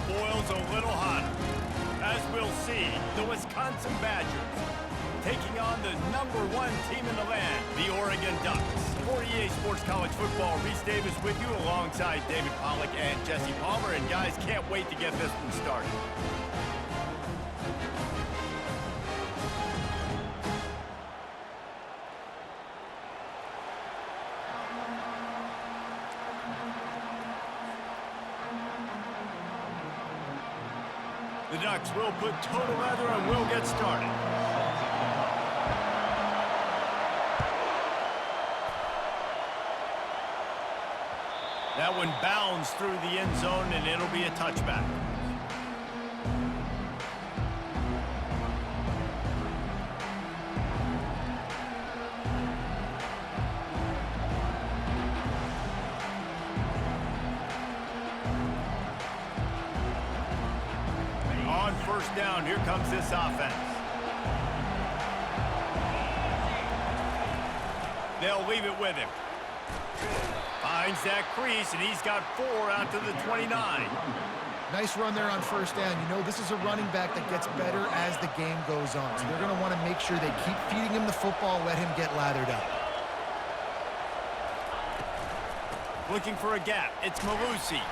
boils a little hotter. As we'll see, the Wisconsin Badgers taking on the #1 team in the land, the Oregon Ducks. For EA Sports College Football, Reese Davis with you alongside David Pollack and Jesse Palmer. And guys, can't wait to get this one started. The Ducks will put total leather and we'll get started. That one bounds through the end zone and it'll be a touchback. On first down, here comes this offense. They'll leave it with him. Finds that crease, and he's got 4 out to the 29. Nice run there on first down. You know, this is a running back that gets better as the game goes on. So they're going to want to make sure they keep feeding him the football, let him get lathered up. Looking for a gap. It's Malusi.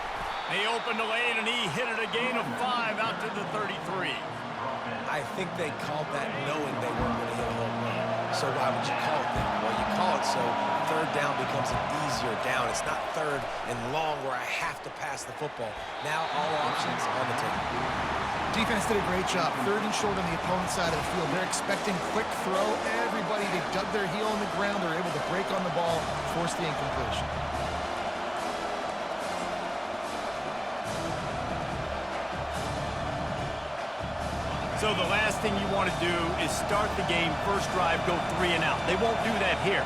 They opened the lane, and he hit it a gain of 5 out to the 33. I think they called that knowing they weren't going to hit a home run. So why would you call it that? Well, you call it so third down becomes an easier down. It's not third and long where I have to pass the football. Now all options on the table. Defense did a great job. Third and short on the opponent's side of the field. They're expecting quick throw. Everybody, they dug their heel on the ground. They're able to break on the ball, force the incompletion. So the last thing you want to do is start the game, first drive, go 3 and out. They won't do that here.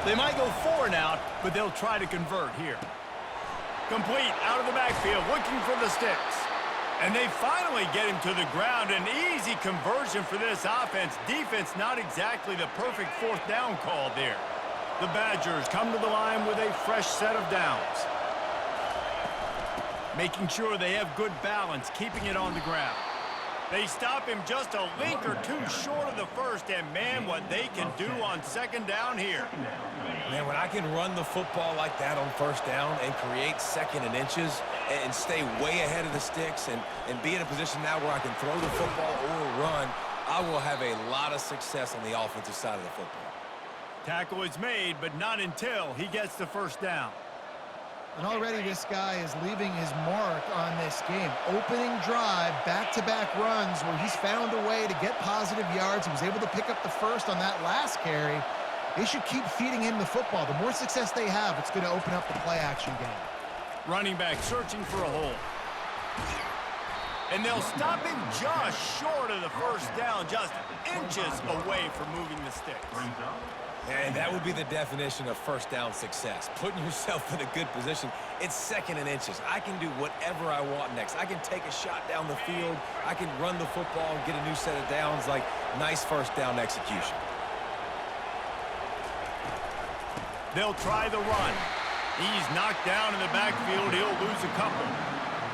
They might go 4 and out, but they'll try to convert here. Complete out of the backfield, looking for the sticks. And they finally get him to the ground. An easy conversion for this offense. Defense, not exactly the perfect fourth down call there. The Badgers come to the line with a fresh set of downs. Making sure they have good balance, keeping it on the ground. They stop him just a link or 2 short of the first, and man, what they can do on second down here. Man, when I can run the football like that on first down and create second and inches and stay way ahead of the sticks and be in a position now where I can throw the football or run, I will have a lot of success on the offensive side of the football. Tackle is made, but not until he gets the first down. And already this guy is leaving his mark on this game. Opening drive, back-to-back runs where he's found a way to get positive yards. He was able to pick up the first on that last carry. They should keep feeding him the football. The more success they have, it's going to open up the play-action game. Running back searching for a hole. And they'll stop him just short of the first down, just inches away from moving the sticks. And that would be the definition of first down success. Putting yourself in a good position. It's second and inches. I can do whatever I want next. I can take a shot down the field. I can run the football and get a new set of downs. Like, nice first down execution. They'll try the run. He's knocked down in the backfield. He'll lose a couple.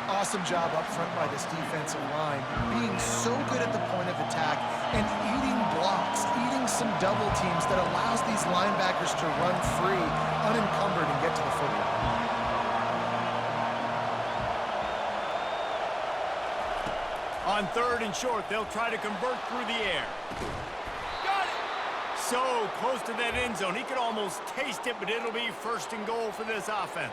Awesome job up front by this defensive line, being so good at the point of attack and eating blocks, eating some double teams that allows these linebackers to run free, unencumbered, and get to the football. On third and short, they'll try to convert through the air. Got it! So close to that end zone. He could almost taste it, but it'll be first and goal for this offense.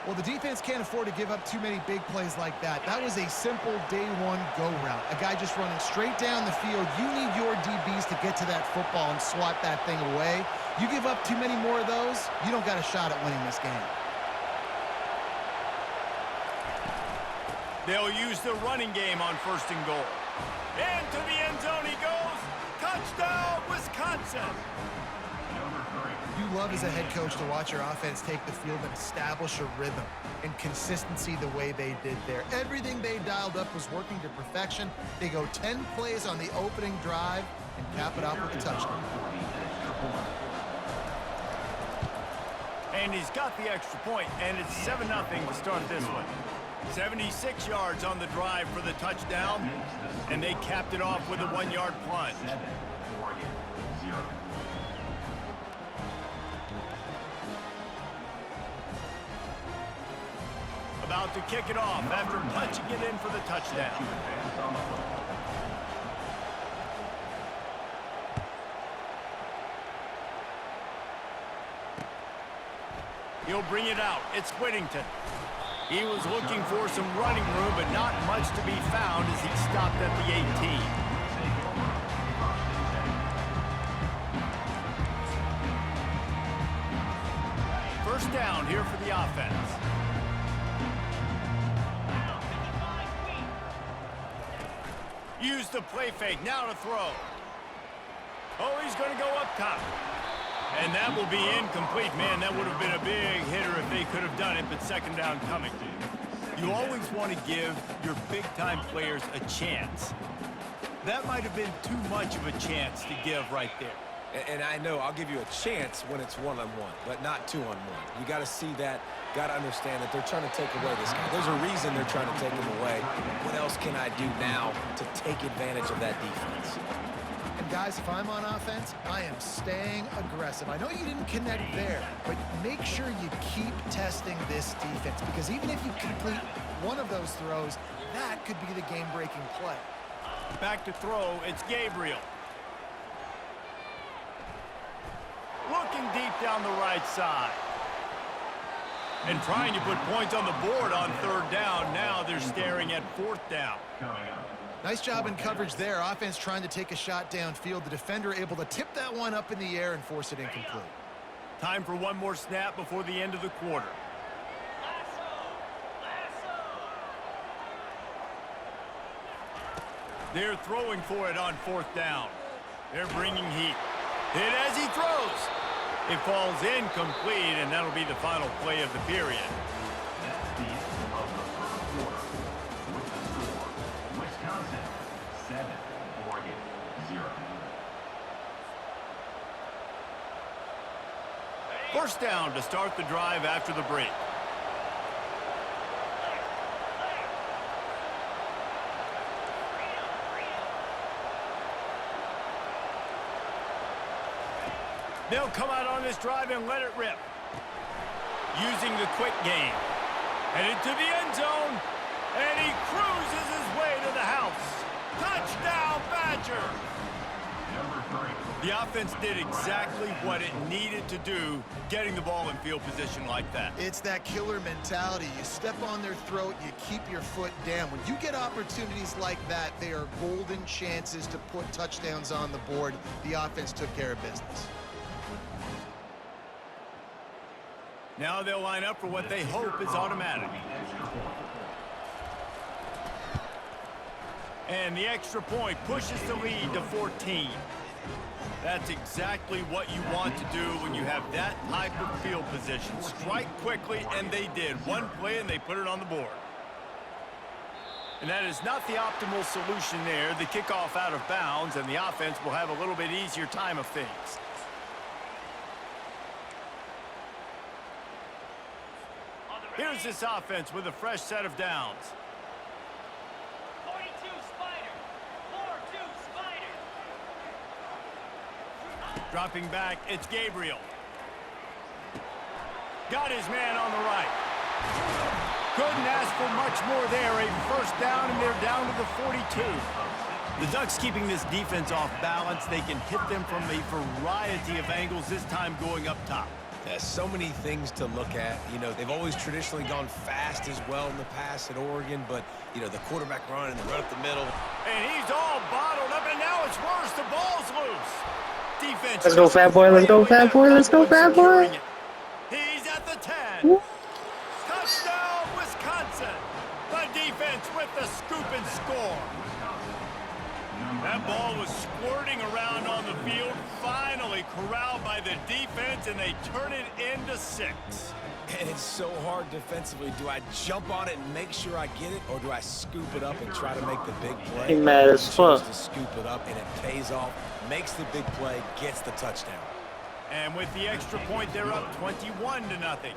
Well, the defense can't afford to give up too many big plays like that. That was a simple day-one go route. A guy just running straight down the field. You need your DBs to get to that football and swat that thing away. You give up too many more of those, you don't got a shot at winning this game. They'll use the running game on first and goal. Into the end zone he goes. Touchdown, Wisconsin! You love as a head coach to watch your offense take the field and establish a rhythm and consistency the way they did there. Everything they dialed up was working to perfection. They go 10 plays on the opening drive and cap it off with a touchdown. And he's got the extra point, and it's 7-0 to start this one. 76 yards on the drive for the touchdown, and they capped it off with a 1-yard plunge. About to kick it off after punching it in for the touchdown. He'll bring it out. It's Whittington. He was looking for some running room, but not much to be found as he stopped at the 18. First down here for the offense. Use the play fake. Now to throw. Oh, he's going to go up top. And that will be incomplete. Man, that would have been a big hitter if they could have done it, but second down coming. You always want to give your big-time players a chance. That might have been too much of a chance to give right there. And I know I'll give you a chance when it's one-on-one, but not two-on-one. You got to see that, got to understand that they're trying to take away this guy. There's a reason they're trying to take him away. What else can I do now to take advantage of that defense? And guys, if I'm on offense, I am staying aggressive. I know you didn't connect there, but make sure you keep testing this defense, because even if you complete one of those throws, that could be the game-breaking play. Back to throw, it's Gabriel. Looking deep down the right side. And trying to put points on the board on third down. Now they're staring at fourth down. Nice job in coverage there. Offense trying to take a shot downfield. The defender able to tip that one up in the air and force it incomplete. Time for one more snap before the end of the quarter. They're throwing for it on fourth down. They're bringing heat. Hit as he throws. It falls incomplete, and that'll be the final play of the period. That's the end of the first quarter. With the score, Wisconsin 7, Oregon 0. First down to start the drive after the break. They'll come out on this drive and let it rip. Using the quick game. Headed to the end zone. And he cruises his way to the house. Touchdown, Badger! Number 3. The offense did exactly what it needed to do, getting the ball in field position like that. It's that killer mentality. You step on their throat, you keep your foot down. When you get opportunities like that, they are golden chances to put touchdowns on the board. The offense took care of business. Now they'll line up for what they hope is automatic. And the extra point pushes the lead to 14. That's exactly what you want to do when you have that type of field position. Strike quickly, and they did. One play, and they put it on the board. And that is not the optimal solution there. The kickoff out of bounds, and the offense will have a little bit easier time of things. Here's this offense with a fresh set of downs. 42 Spider. 4-2 Spider. Dropping back, it's Gabriel. Got his man on the right. Couldn't ask for much more there. A first down, and they're down to the 42. The Ducks keeping this defense off balance. They can hit them from a variety of angles, this time going up top. There's so many things to look at. You know, they've always traditionally gone fast as well in the past at Oregon, but, you know, the quarterback run and the run up the middle. And he's all bottled up, and now it's worse. The ball's loose. Defense. Let's go, fat boy. Let's go, fat boy. Let's go, fat boy. He's at the 10. Touchdown, Wisconsin. The defense with the scoop and score. That ball was squirting around on the field, finally corralled by the defense, and they turn it into 6. And it's so hard defensively. Do I jump on it and make sure I get it, or do I scoop it up and try to make the big play? He mad as fuck. To scoop it up, and it pays off, makes the big play, gets the touchdown. And with the extra point, they're up 21-0.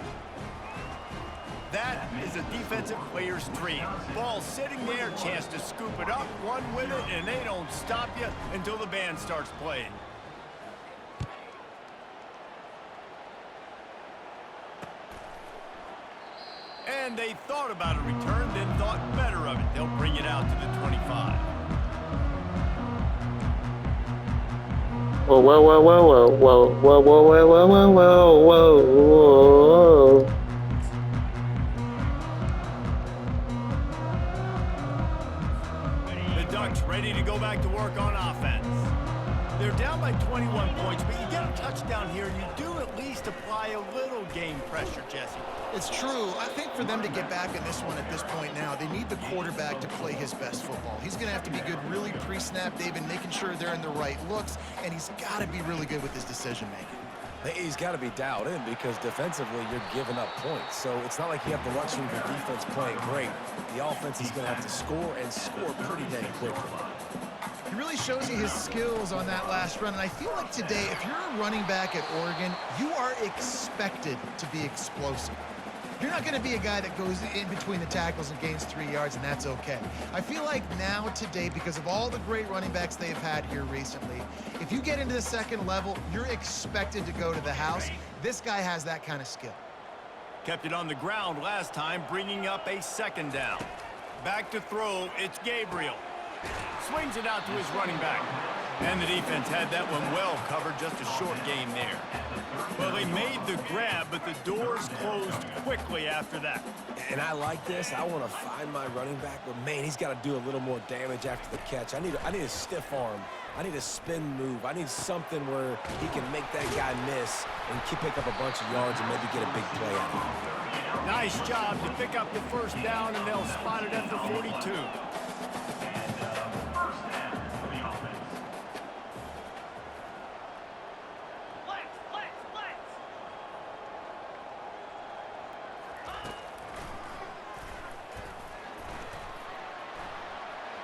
That is a defensive player's dream. Ball sitting there, chance to scoop it up, run with it, and they don't stop you until the band starts playing. And they thought about a return, then thought better of it. They'll bring it out to the 25. Whoa, whoa, whoa, whoa, whoa, whoa, whoa, whoa, whoa, whoa, whoa, whoa, whoa. The Ducks ready to go back to work on offense. They're down by 21 points, but you get a touchdown here, and you do at least apply a little game pressure, Jesse. It's true. I think for them to get back in this one at this point now, they need the quarterback to play his best football. He's going to have to be good really pre-snap, David, making sure they're in the right looks, and he's got to be really good with his decision-making. He's got to be dialed in because defensively you're giving up points. So it's not like you have the luxury of your defense playing great. The offense is going to have to score and score pretty dang quickly. He really shows you his skills on that last run, and I feel like today, if you're a running back at Oregon, you are expected to be explosive. You're not going to be a guy that goes in between the tackles and gains 3 yards, and that's okay. I feel like now, today, because of all the great running backs they've had here recently, if you get into the second level, you're expected to go to the house. This guy has that kind of skill. Kept it on the ground last time, bringing up a second down. Back to throw, it's Gabriel. Swings it out to his running back. And the defense had that one well covered, just a short gain there. Well, they made the grab, but the doors closed quickly after that. And I like this. I want to find my running back, but man, he's got to do a little more damage after the catch. I need a stiff arm. I need a spin move. I need something where he can make that guy miss and pick up a bunch of yards and maybe get a big play out of it. Nice job to pick up the first down, and they'll spot it at the 42.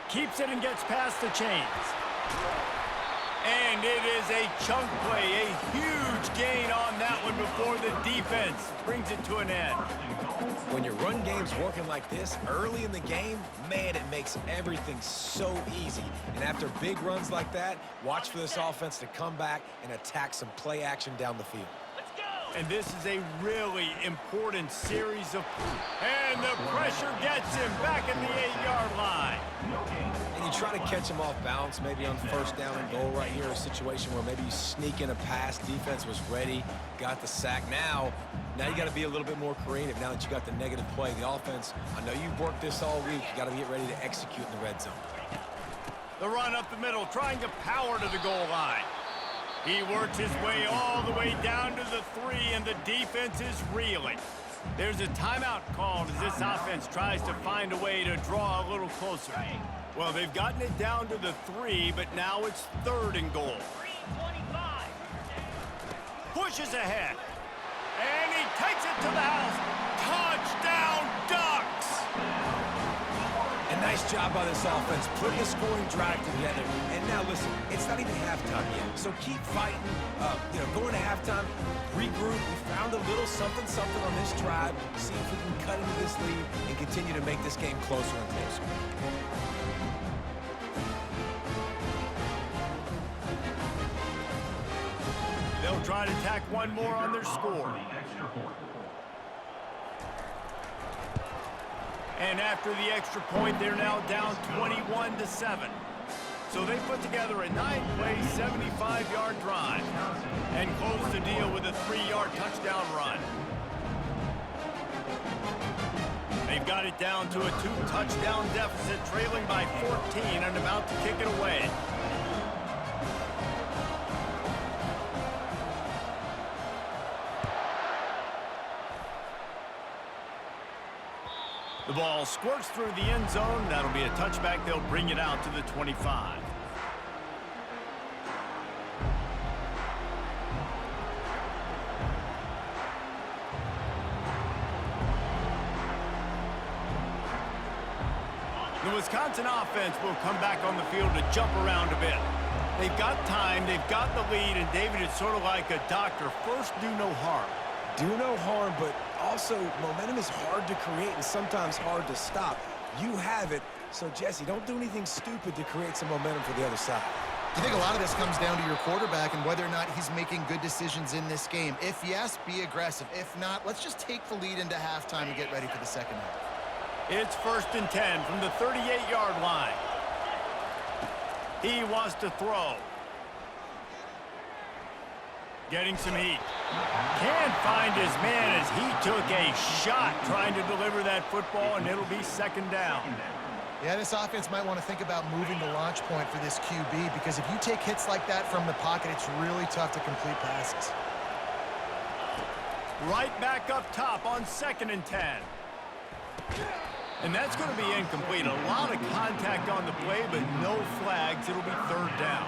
Keeps it and gets past the chains. And it is a chunk play, a huge gain on that one before the defense brings it to an end. When your run game's working like this early in the game, man, it makes everything so easy. And after big runs like that, watch for this offense to come back and attack some play action down the field. And this is a really important series of... And the pressure gets him back in the 8-yard line. And you try to catch him off balance, maybe on first down and goal right here, a situation where maybe you sneak in a pass, defense was ready, got the sack. Now you got to be a little bit more creative now that you got the negative play. The offense, I know you've worked this all week. You got to get ready to execute in the red zone. The run up the middle, trying to power to the goal line. He works his way all the way down to the 3, and the defense is reeling. There's a timeout called as this offense tries to find a way to draw a little closer. Well, they've gotten it down to the 3, but now it's 3rd and goal. Pushes ahead. And he takes it to the house. Touchdown, Ducks! A nice job by this offense, putting the scoring drive together. And now, listen, it's not even halftime yet, so keep fighting. Going to halftime, regroup. We found a little something on this drive. See if we can cut into this lead and continue to make this game closer and closer. They'll try to tack one more on their score. And after the extra point, they're now down 21-7. So they put together a 9-play, 75-yard drive and close the deal with a 3-yard touchdown run. They've got it down to a 2-touchdown deficit, trailing by 14 and about to kick it away. The ball squirts through the end zone. That'll be a touchback. They'll bring it out to the 25. The Wisconsin offense will come back on the field to jump around a bit. They've got time, they've got the lead, and David, it's sort of like a doctor. First, do no harm. Do no harm, but also, momentum is hard to create and sometimes hard to stop. You have it, so Jesse, don't do anything stupid to create some momentum for the other side. I think a lot of this comes down to your quarterback and whether or not he's making good decisions in this game. If yes, be aggressive. If not, let's just take the lead into halftime and get ready for the second half. It's 1st and 10 from the 38-yard line. He wants to throw. Getting some heat. Can't find his man as he took a shot trying to deliver that football, and it'll be 2nd down. Yeah, this offense might want to think about moving the launch point for this QB, because if you take hits like that from the pocket, it's really tough to complete passes. Right back up top on 2nd and 10. And that's going to be incomplete. A lot of contact on the play, but no flags. It'll be 3rd down.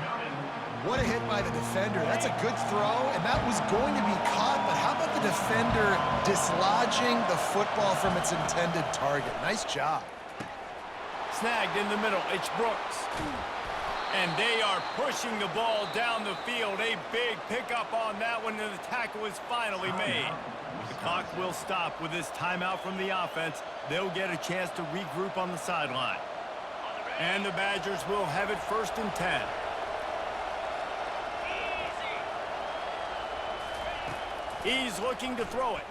What a hit by the defender. That's a good throw, and that was going to be caught, but how about the defender dislodging the football from its intended target? Nice job. Snagged in the middle. It's Brooks. And they are pushing the ball down the field. A big pickup on that one, and the tackle is finally made. The clock will stop with this timeout from the offense. They'll get a chance to regroup on the sideline. And the Badgers will have it 1st and 10. He's looking to throw it.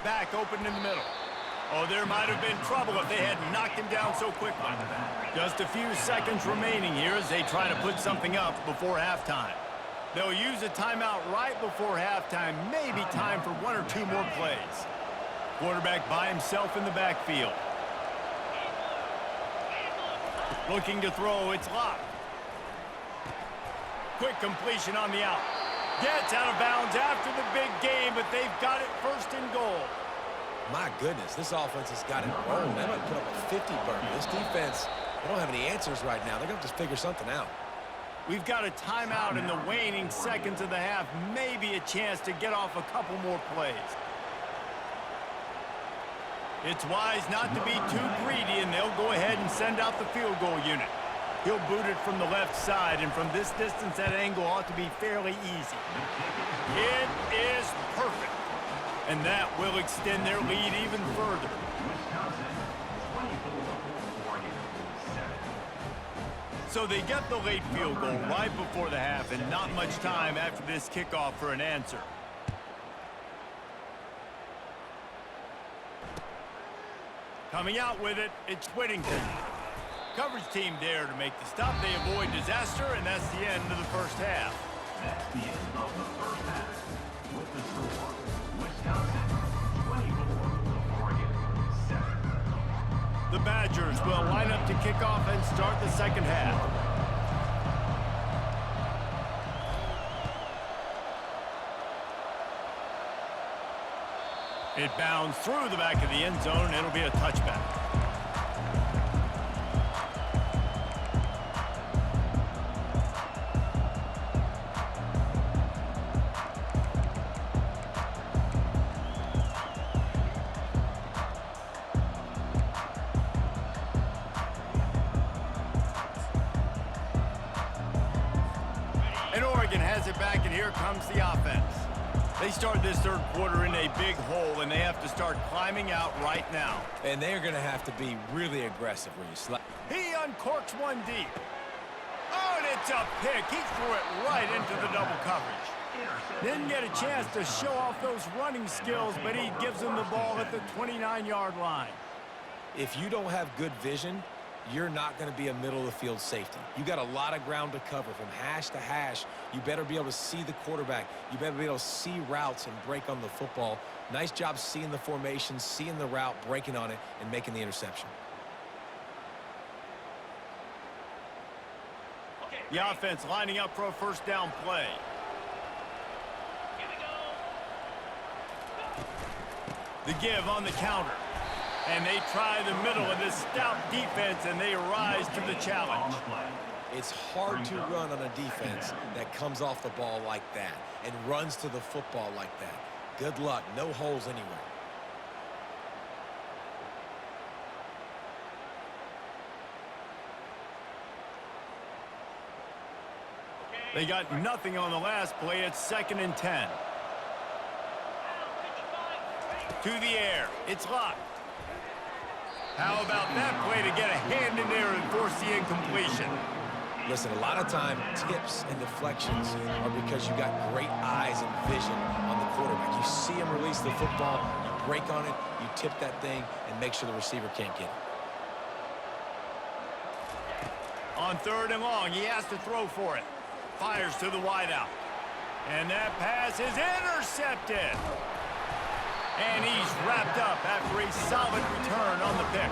Back open in the middle. Oh, there might have been trouble if they had knocked him down so quickly. Just a few seconds remaining here as they try to put something up before halftime. They'll use a timeout right before halftime, maybe time for 1 or 2 more plays. Quarterback by himself in the backfield. Looking to throw, it's locked. Quick completion on the out. Gets out of bounds after the big game, but they've got it 1st and goal. My goodness, this offense has got it rolling. They might put up a 50 burger. This defense, they don't have any answers right now. They're going to just figure something out. We've got a timeout in the waning seconds of the half. Maybe a chance to get off a couple more plays. It's wise not to be too greedy, and they'll go ahead and send out the field goal unit. He'll boot it from the left side, and from this distance, that angle ought to be fairly easy. It is perfect. And that will extend their lead even further. So they get the late field goal right before the half, and not much time after this kickoff for an answer. Coming out with it, it's Whittington. Coverage team there to make the stop. They avoid disaster, and that's the end of the 1st half. That's the end of the 1st half. With the score, Wisconsin 24, Oregon 7. The Badgers will line up to kick off and start the 2nd half. It bounds through the back of the end zone, and it'll be a touchback. And Oregon has it back, and here comes the offense. They start this 3rd quarter in a big hole, and they have to start climbing out right now. And they're going to have to be really aggressive when you slap. He uncorks one deep. Oh, and it's a pick. He threw it right into the double coverage. Didn't get a chance to show off those running skills, but he gives them the ball at the 29-yard line. If you don't have good vision, you're not going to be a middle-of-the-field safety. You got a lot of ground to cover from hash to hash. You better be able to see the quarterback. You better be able to see routes and break on the football. Nice job seeing the formation, seeing the route, breaking on it, and making the interception. The offense lining up for a 1st down play. Here we go. The give on the counter. And they try the middle of this stout defense, and they rise to the challenge. It's hard to run on a defense that comes off the ball like that and runs to the football like that. Good luck. No holes anywhere. They got nothing on the last play. It's 2nd and 10. To the air. It's locked. How about that play to get a hand in there and force the incompletion? Listen, a lot of time, tips and deflections are because you got great eyes and vision on the quarterback. You see him release the football, you break on it, you tip that thing, and make sure the receiver can't get it. On 3rd and long, he has to throw for it. Fires to the wideout. And that pass is intercepted. And he's wrapped up after a solid return on the pick.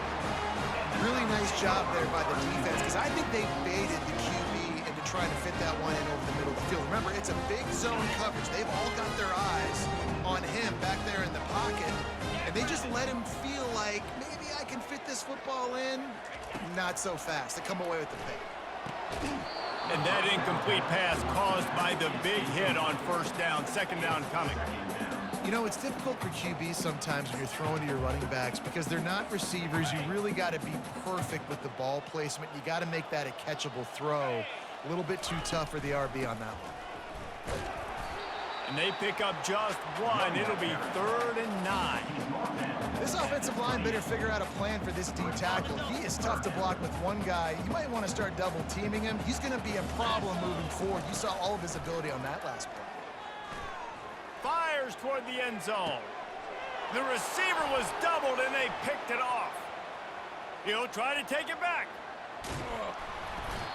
Really nice job there by the defense, because I think they baited the QB into trying to fit that one in over the middle of the field. Remember, it's a big zone coverage. They've all got their eyes on him back there in the pocket, and they just let him feel like, maybe I can fit this football in. Not so fast. They come away with the pick. And that incomplete pass caused by the big hit on 1st down, 2nd down coming. You know, it's difficult for QBs sometimes when you're throwing to your running backs because they're not receivers. You really got to be perfect with the ball placement. You got to make that a catchable throw. A little bit too tough for the RB on that one. And they pick up just one. It'll be 3rd and 9. This offensive line better figure out a plan for this D tackle. He is tough to block with one guy. You might want to start double teaming him. He's going to be a problem moving forward. You saw all of his ability on that last play. Fires toward the end zone. The receiver was doubled and they picked it off. He'll try to take it back.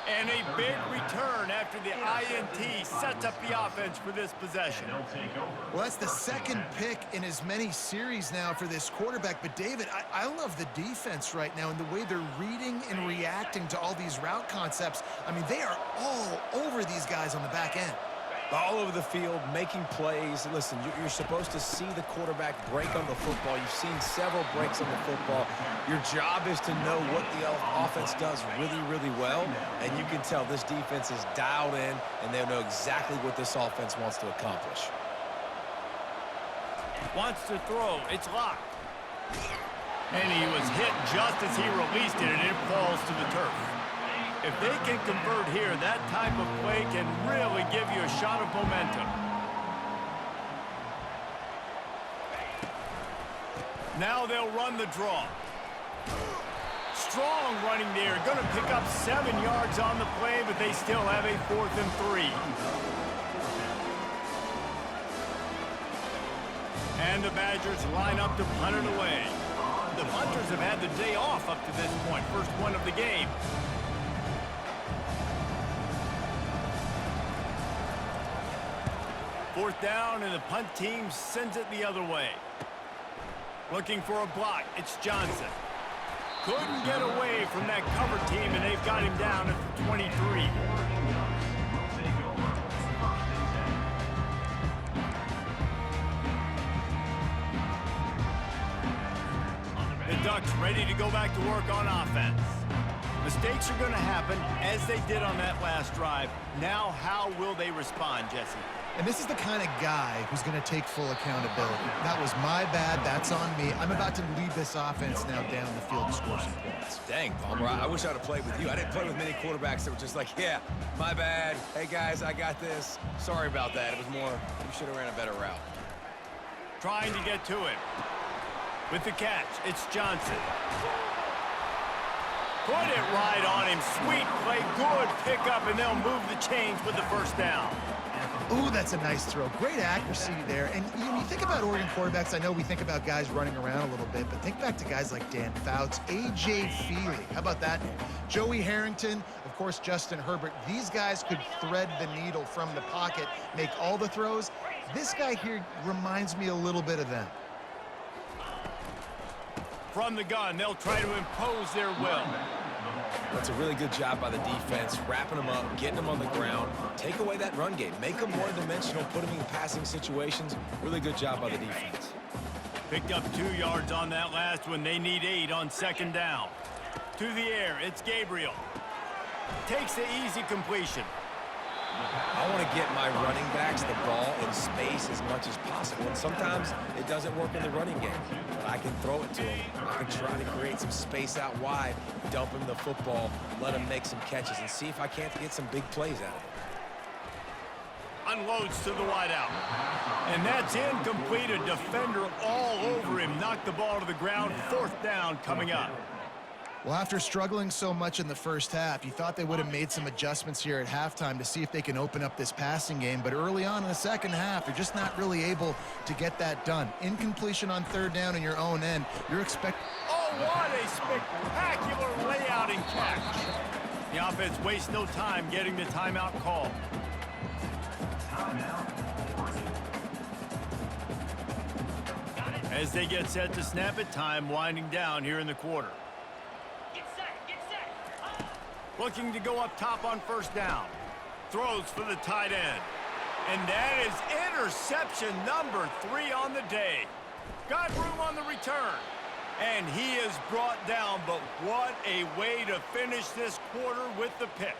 And a big return after the INT sets up the offense for this possession. Well, that's the 2nd pick in as many series now for this quarterback. But, David, I love the defense right now and the way they're reading and reacting to all these route concepts. I mean, they are all over these guys on the back end. All over the field, making plays. Listen, you're supposed to see the quarterback break on the football. You've seen several breaks on the football. Your job is to know what the offense does really, really well, and you can tell this defense is dialed in, and they know exactly what this offense wants to accomplish. Wants to throw. It's locked. And he was hit just as he released it, and it falls to the turf. If they can convert here, that type of play can really give you a shot of momentum. Now they'll run the draw. Strong running there. Going to pick up 7 yards on the play, but they still have a 4th and 3. And the Badgers line up to punt it away. The punters have had the day off up to this point. First one of the game. 4th down, and the punt team sends it the other way. Looking for a block. It's Johnson. Couldn't get away from that cover team, and they've got him down at the 23. The Ducks ready to go back to work on offense. Mistakes are going to happen, as they did on that last drive. Now, how will they respond, Jesse? And this is the kind of guy who's going to take full accountability. That was my bad. That's on me. I'm about to lead this offense now down the field and score some points. Dang, Palmer, I wish I would have played with you. I didn't play with many quarterbacks that were just like, yeah, my bad. Hey, guys, I got this. Sorry about that. It was more, you should have ran a better route. Trying to get to him. With the catch, it's Johnson. Put it right on him. Sweet play, good pickup, and they'll move the chains with the 1st down. Ooh, that's a nice throw. Great accuracy there. And you think about Oregon quarterbacks, I know we think about guys running around a little bit, but think back to guys like Dan Fouts, A.J. Feely. How about that name? Joey Harrington, of course, Justin Herbert. These guys could thread the needle from the pocket, make all the throws. This guy here reminds me a little bit of them. From the gun, they'll try to impose their will. That's a really good job by the defense, wrapping them up, getting them on the ground. Take away that run game. Make them one-dimensional, put them in passing situations. Really good job by the defense. Picked up 2 yards on that last one. They need 8 on 2nd down. To the air, it's Gabriel. Takes the easy completion. I want to get my running backs the ball in space as much as possible. And sometimes it doesn't work in the running game. But I can throw it to him. I can try to create some space out wide, dump him the football, let him make some catches, and see if I can't get some big plays out of it. Unloads to the wideout. And that's incomplete. A defender all over him. Knocked the ball to the ground. 4th down coming up. Well, after struggling so much in the first half, you thought they would have made some adjustments here at halftime to see if they can open up this passing game. But early on in the second half, they're just not really able to get that done. Incompletion on 3rd down in your own end. You're expecting... Oh, what a spectacular layout and catch. The offense wastes no time getting the timeout call. As they get set to snap it, time winding down here in the quarter. Get set. Looking to go up top on 1st down. Throws for the tight end. And that is interception number 3 on the day. Got room on the return. And he is brought down, but what a way to finish this quarter with the pick.